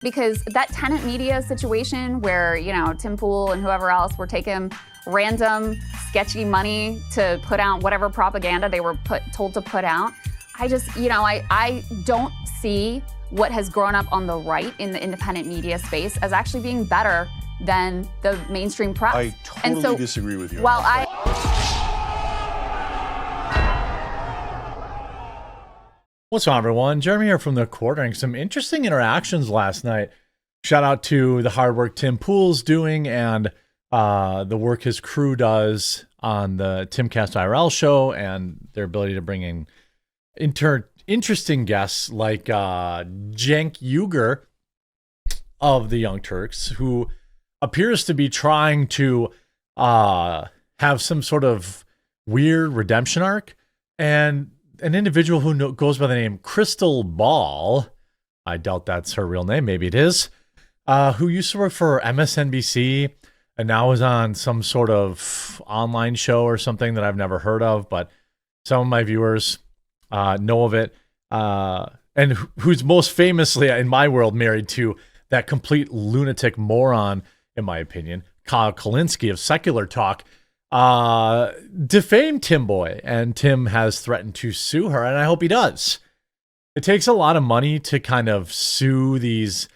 Because that Tenant Media situation where, Tim Pool and whoever else were taking random sketchy money to put out whatever propaganda they were told to put out, I just, I don't see what has grown up on the right in the independent media space as actually being better than the mainstream press. I totally disagree with you. While What's on, everyone? Jeremy here from The Quartering. Some interesting interactions last night. Shout out to the hard work Tim Pool's doing and the work his crew does on the Timcast IRL show and their ability to bring in interesting guests like Cenk Uygur of the Young Turks, who appears to be trying to have some sort of weird redemption arc, and an individual who goes by the name Krystal Ball, I doubt that's her real name, maybe it is, who used to work for MSNBC and now is on some sort of online show or something that I've never heard of, but some of my viewers know of it, and who's most famously, in my world, married to that complete lunatic moron, in my opinion, Kyle Kulinski of Secular Talk, defamed Tim Boy, and Tim has threatened to sue her, and I hope he does. It takes a lot of money to kind of sue these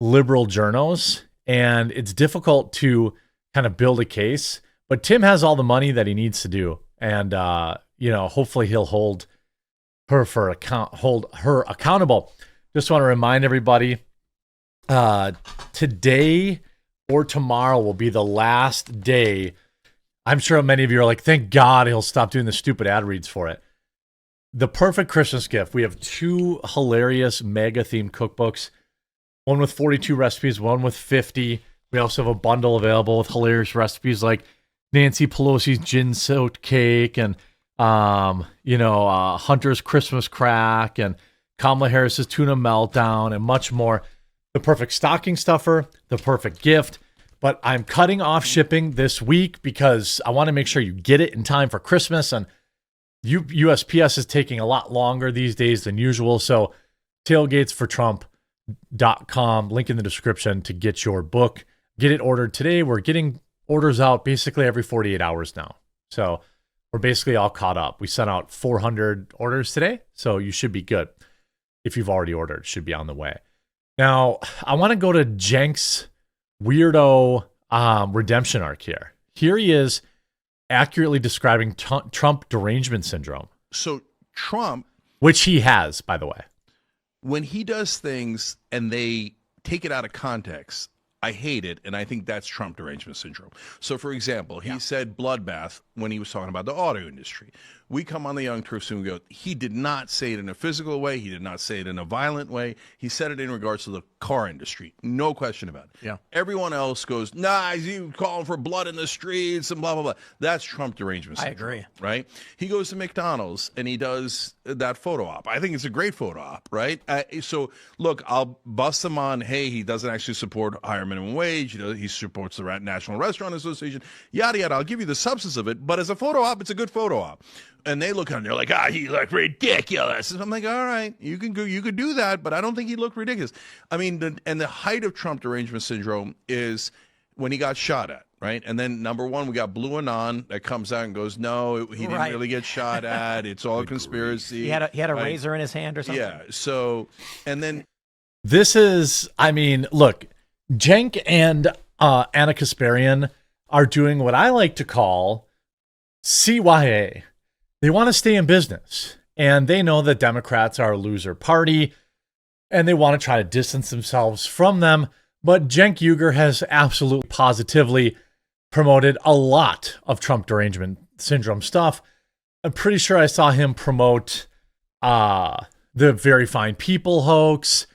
liberal journos, and it's difficult to kind of build a case, but Tim has all the money that he needs to do, and hopefully he'll hold her accountable. Just want to remind everybody, today or tomorrow will be the last day. I'm sure many of you are like, thank God he'll stop doing the stupid ad reads for it. The perfect Christmas gift. We have 2 hilarious mega themed cookbooks, one with 42 recipes, one with 50. We also have a bundle available with hilarious recipes like Nancy Pelosi's gin-soaked cake and, Hunter's Christmas crack and Kamala Harris's tuna meltdown and much more. The perfect stocking stuffer, the perfect gift. But I'm cutting off shipping this week because I want to make sure you get it in time for Christmas. And USPS is taking a lot longer these days than usual. So tailgatesfortrump.com, link in the description to get your book. Get it ordered today. We're getting orders out basically every 48 hours now. So we're basically all caught up. We sent out 400 orders today. So you should be good. If you've already ordered, it should be on the way. Now, I want to go to Cenk's weirdo redemption arc here. Here he is accurately describing Trump derangement syndrome. So Trump, which he has, by the way, when he does things and they take it out of context, I hate it, and I think that's Trump derangement syndrome. So, for example, he said bloodbath when he was talking about the auto industry. We come on the Young Turks and we go, he did not say it in a physical way. He did not say it in a violent way. He said it in regards to the car industry. No question about it. Yeah. Everyone else goes, nah, he's calling for blood in the streets and blah, blah, blah. That's Trump derangement syndrome. I agree. Right? He goes to McDonald's and he does that photo op. I think it's a great photo op, right? So, look, I'll bust him on, hey, he doesn't actually support higher minimum wage. He supports the National Restaurant Association, yada, yada. I'll give you the substance of it. But as a photo op, it's a good photo op. And they look at him, they're like, he looked ridiculous. And I'm like, all right, you could do that, but I don't think he looked ridiculous. I mean, the height of Trump derangement syndrome is when he got shot at, right? And then number one, we got Blue Anon that comes out and goes, no, he didn't really get shot at. It's all a conspiracy. He had a razor in his hand or something. Yeah. So, and then this is, look, Cenk and Anna Kasparian are doing what I like to call CYA. They want to stay in business, and they know that Democrats are a loser party, and they want to try to distance themselves from them. But Cenk Uygur has absolutely positively promoted a lot of Trump derangement syndrome stuff. I'm pretty sure I saw him promote the Very Fine People hoax,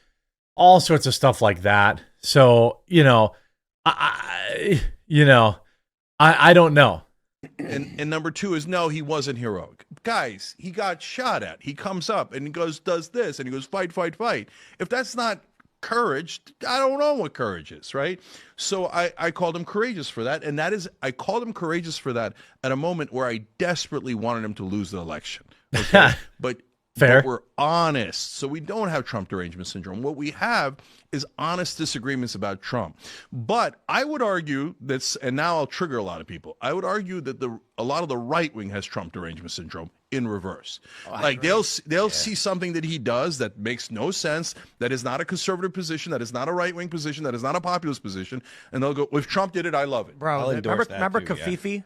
all sorts of stuff like that. So, I don't know. And number two is, no, he wasn't heroic. Guys, he got shot at. He comes up and he goes, does this, and he goes, fight, fight, fight. If that's not courage, I don't know what courage is, right? So I called him courageous for that. And I called him courageous for that at a moment where I desperately wanted him to lose the election. Okay? But Fair. But we're honest. So we don't have Trump derangement syndrome. What we have is honest disagreements about Trump. But I would argue that, and now I'll trigger a lot of people, I would argue that a lot of the right wing has Trump derangement syndrome in reverse. Like they'll see something that he does that makes no sense, that is not a conservative position, that is not a right wing position, that is not a populist position, and they'll go, if Trump did it, I love it. Bro, remember Kafifi?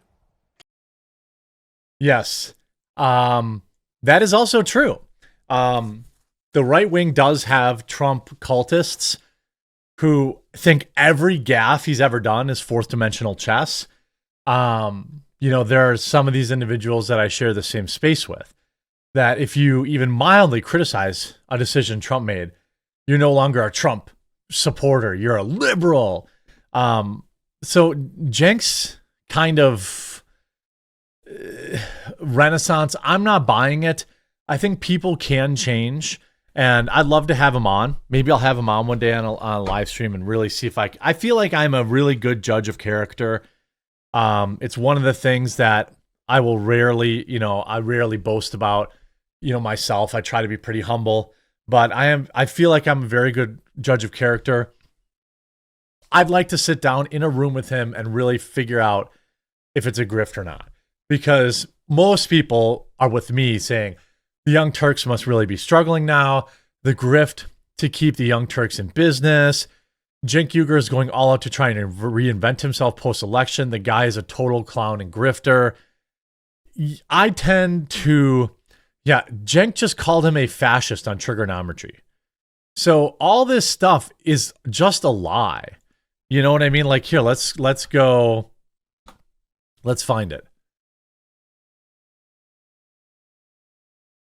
Yes. That is also true. The right wing does have Trump cultists who think every gaffe he's ever done is fourth dimensional chess. There are some of these individuals that I share the same space with, that if you even mildly criticize a decision Trump made, you're no longer a Trump supporter. You're a liberal. So Cenk's kind of renaissance, I'm not buying it. I think people can change, and I'd love to have him on. Maybe I'll have him on one day on a live stream and really see if I feel like I'm a really good judge of character. It's one of the things that I will rarely boast about, myself. I try to be pretty humble, but I feel like I'm a very good judge of character. I'd like to sit down in a room with him and really figure out if it's a grift or not, because most people are with me saying the Young Turks must really be struggling now. The grift to keep the Young Turks in business. Cenk Uygur is going all out to try and reinvent himself post-election. The guy is a total clown and grifter. I tend to, Cenk just called him a fascist on trigonometry. So all this stuff is just a lie. You know what I mean? Like, here, let's go. Let's find it.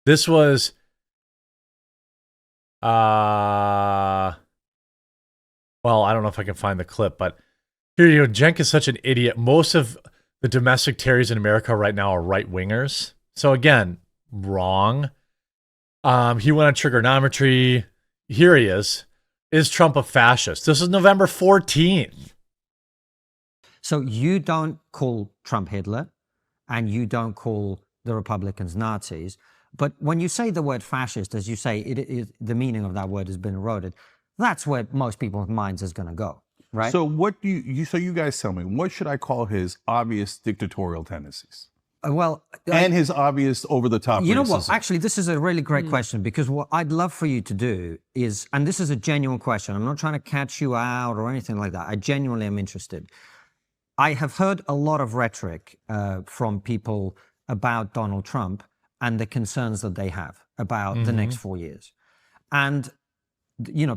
This was, well, I don't know if I can find the clip, but here you go. Cenk is such an idiot. Most of the domestic terrorists in America right now are right-wingers. So again, wrong. He went on trigonometry. Here he is. Is Trump a fascist? This is November 14th. So you don't call Trump Hitler, and you don't call the Republicans Nazis. But when you say the word fascist, as you say, the meaning of that word has been eroded. That's where most people's minds is going to go, right? So what do you guys tell me, what should I call his obvious dictatorial tendencies? And his obvious over-the-top racism? You know what? Actually, this is a really great question, because what I'd love for you to do is, and this is a genuine question, I'm not trying to catch you out or anything like that. I genuinely am interested. I have heard a lot of rhetoric from people about Donald Trump and the concerns that they have about the next 4 years. And,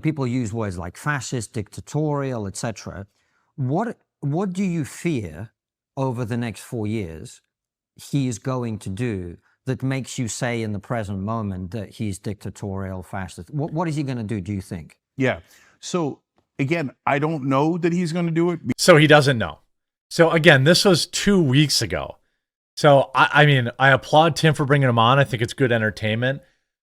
people use words like fascist, dictatorial, etc. What do you fear over the next 4 years he is going to do that makes you say in the present moment that he's dictatorial, fascist? What is he going to do you think? Yeah. So again, I don't know that he's going to do it. So he doesn't know. So again, this was 2 weeks ago. So I mean, I applaud Tim for bringing him on. I think it's good entertainment,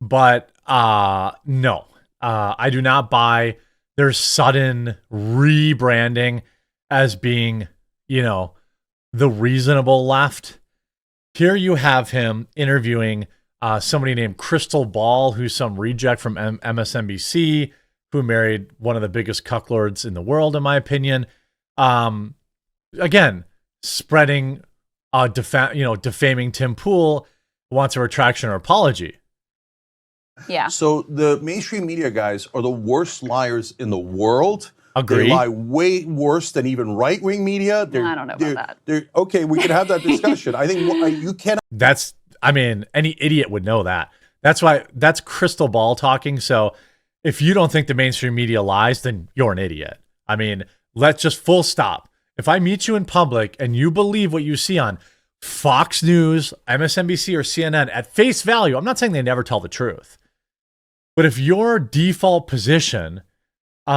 but no, I do not buy their sudden rebranding as being, the reasonable left. Here you have him interviewing somebody named Krystal Ball, who's some reject from MSNBC, who married one of the biggest cucklords in the world, in my opinion. Again, spreading, defaming Tim Pool, wants a retraction or apology. Yeah. So the mainstream media guys are the worst liars in the world. Agree. They lie way worse than even right-wing media. I don't know about that. Okay, we can have that discussion. I think you cannot. Any idiot would know that. That's Krystal Ball talking. So if you don't think the mainstream media lies, then you're an idiot. I mean, let's just full stop. If I meet you in public and you believe what you see on Fox News, MSNBC, or CNN at face value, I'm not saying they never tell the truth. But if your default position, is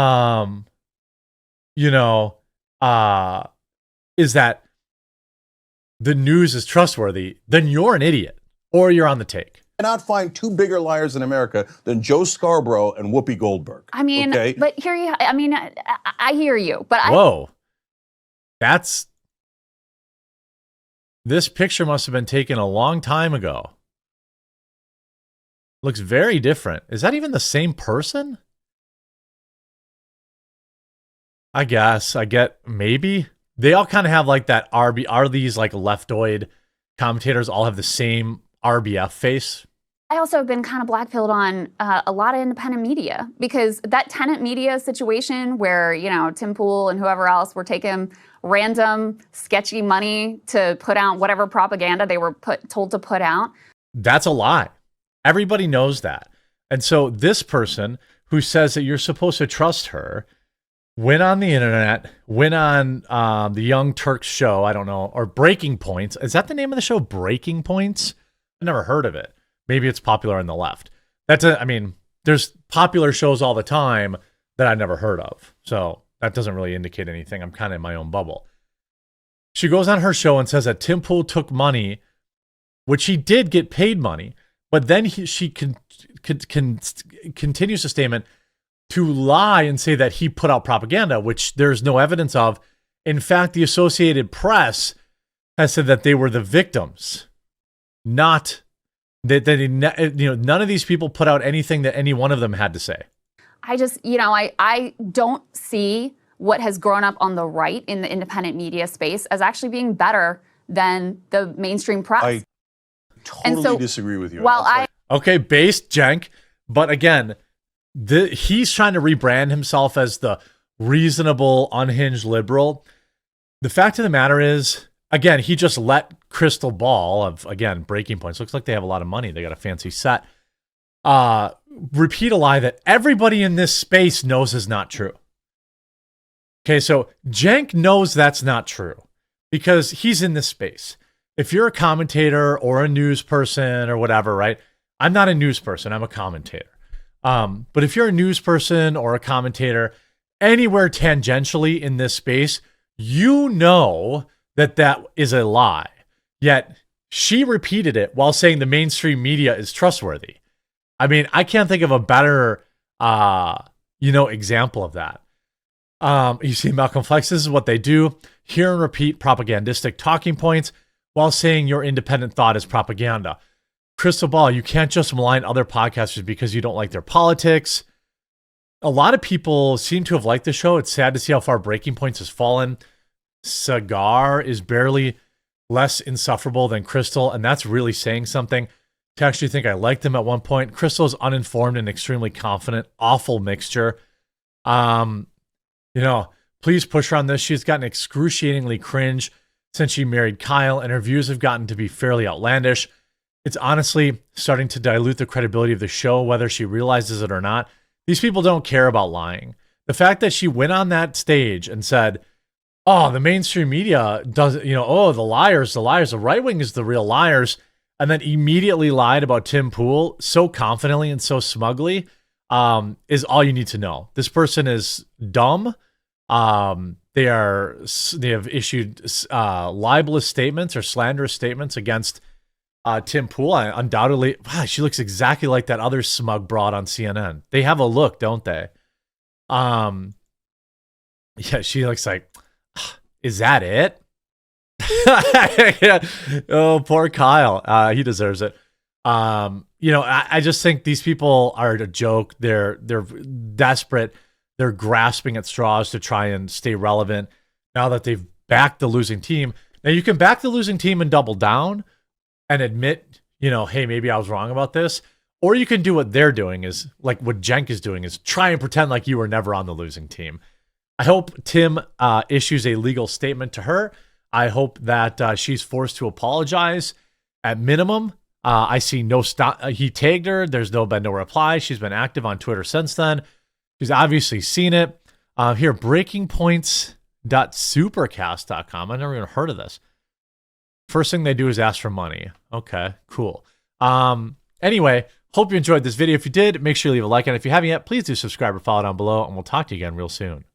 that the news is trustworthy, then you're an idiot or you're on the take. I cannot find two bigger liars in America than Joe Scarborough and Whoopi Goldberg. I mean, okay? but here I hear you, but Whoa. This picture must have been taken a long time ago. Looks very different. Is that even the same person? I guess. I get maybe. They all kind of have like that are these like leftoid commentators all have the same RBF face? I also have been kind of blackpilled on a lot of independent media because that Tenant Media situation where, you know, Tim Pool and whoever else were taking random sketchy money to put out whatever propaganda they were told to put out. That's a lie. Everybody knows that. And so this person who says that you're supposed to trust her went on the internet, went on the Young Turks show, I don't know, or Breaking Points. Is that the name of the show, Breaking Points? I've never heard of it. Maybe it's popular on the left. I mean, there's popular shows all the time that I never heard of. So that doesn't really indicate anything. I'm kind of in my own bubble. She goes on her show and says that Tim Pool took money, which he did get paid money, but then she continues the statement to lie and say that he put out propaganda, which there's no evidence of. In fact, the Associated Press has said that they were the victims, not that none of these people put out anything that any one of them had to say. I just, I don't see what has grown up on the right in the independent media space as actually being better than the mainstream press. I totally disagree with you. Well, okay, based, Cenk, but again, he's trying to rebrand himself as the reasonable, unhinged liberal. The fact of the matter is, again, he just let Krystal Ball of, again, Breaking Points, looks like they have a lot of money. They got a fancy set. Repeat a lie that everybody in this space knows is not true. Okay, so Cenk knows that's not true because he's in this space. If you're a commentator or a news person or whatever, right? I'm not a news person. I'm a commentator. But if you're a news person or a commentator anywhere tangentially in this space, you know that is a lie. Yet she repeated it while saying the mainstream media is trustworthy. I mean, I can't think of a better, example of that. You see Malcolm Flex, this is what they do. Hear and repeat propagandistic talking points while saying your independent thought is propaganda. Krystal Ball, you can't just malign other podcasters because you don't like their politics. A lot of people seem to have liked the show. It's sad to see how far Breaking Points has fallen. Cigar is barely less insufferable than Krystal, and that's really saying something. To actually think I liked them at one point. Krystal is uninformed and extremely confident. Awful mixture. Please push her on this. She's gotten excruciatingly cringe since she married Kyle, and her views have gotten to be fairly outlandish. It's honestly starting to dilute the credibility of the show, whether she realizes it or not. These people don't care about lying. The fact that she went on that stage and said, oh, the mainstream media doesn't, the liars, the right wing is the real liars, and then immediately lied about Tim Pool so confidently and so smugly, is all you need to know. This person is dumb. They have issued libelous statements or slanderous statements against Tim Pool. Undoubtedly, she looks exactly like that other smug broad on CNN. They have a look, don't they? Yeah, she looks like, is that it? Yeah. Oh, poor Kyle. He deserves it. I just think these people are a joke. They're desperate. They're grasping at straws to try and stay relevant now that they've backed the losing team. Now you can back the losing team and double down and admit, hey, maybe I was wrong about this. Or you can do what they're doing, is like what Cenk is doing, is try and pretend like you were never on the losing team. I hope Tim issues a legal statement to her. I hope that she's forced to apologize at minimum. I see no stop. He tagged her. There's been no reply. She's been active on Twitter since then. She's obviously seen it. Here, breakingpoints.supercast.com. I've never even heard of this. First thing they do is ask for money. Okay, cool. Anyway, hope you enjoyed this video. If you did, make sure you leave a like. And if you haven't yet, please do subscribe or follow down below. And we'll talk to you again real soon.